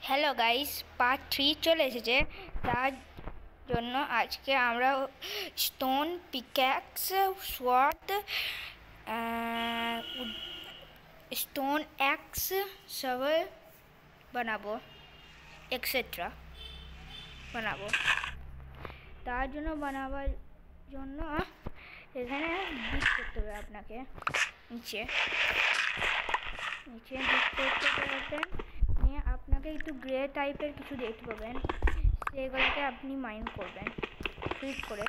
Hello guys, part 3 চলে এসেছে। তার জন্য আজকে আমরা স্টোন, পিক্যাক্স, সোয়ার্ড, স্টোন অ্যাক্স সব বানাবো, এক্সেট্রা বানাবো। তার জন্য বানাবার জন্য এখানে ডিপ করতে হবে আপনাকে, নিচে ডিপ করতে পারবেন। নিয়ে আপনাকে একটু গ্রে টাইপের কিছু দেখতে পাবেন, সেগুলোকে আপনি মাইন করবেন। ক্লিক করে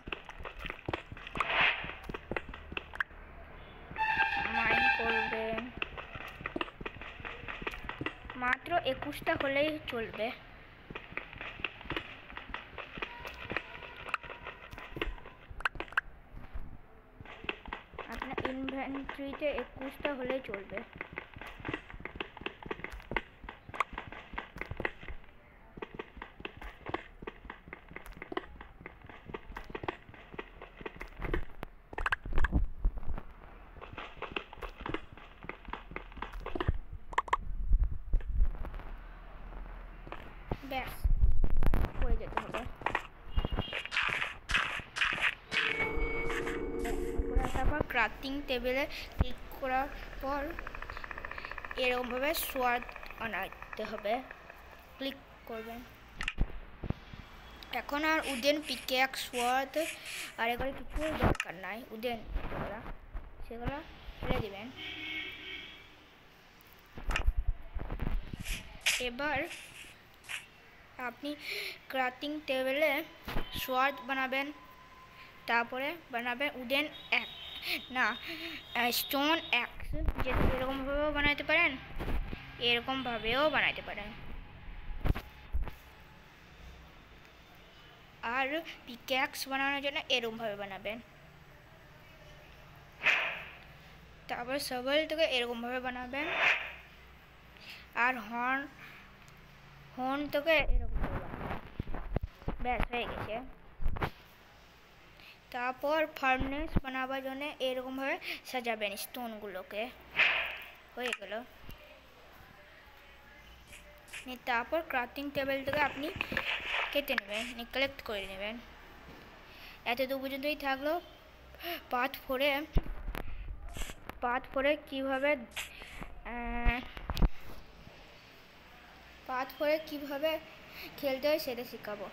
মাইন করবেন, মাত্র 21টা হলেই চলবে। আপনার ইনভেন্টরিতে 21টা হলেই চলবে। ব্যাস, এবার করে যেতে হবে। তারপর ক্রাফটিং টেবিলে ক্লিক করার পর এরকমভাবে সোয়ার্ড বানাতে হবে, ক্লিক করবেন। এখন আর উডেন, পিক্যাক্স, সোয়ার্ড আর এগুলো কিছু দরকার নাই। উডেন সেগুলো ফেলে দিবেন। এবার আপনি ক্রাফটিং টেবিলে সোয়ার্ড বানাবেন, তারপরে বানাবেন উডেন স্টোন অ্যাক্স। যেটা এরকমভাবেও বানাইতে পারেন, এরকমভাবেও বানাইতে পারেন। আর পিক্যাক্স বানানোর জন্য এরকমভাবে বানাবেন। তারপর সবলটাকে এরকমভাবে বানাবেন। আর হর্ন থেকে এরকমভাবে বানাবেন। ব্যাস, হয়ে গেছে। তারপর ফার্নেস বানাবার জন্য এরকমভাবে সাজাবেন স্টোনগুলোকে। হয়ে গেল। তারপর ক্রাফটিং টেবিল থেকে আপনি কেটে নেবেন, কালেক্ট করে নেবেন। এতদূর পর্যন্তই থাকলো পার্ট 4-এ কীভাবে খেলতে হয় সেটা শেখাবো,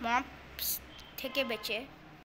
মবস থেকে বেঁচে।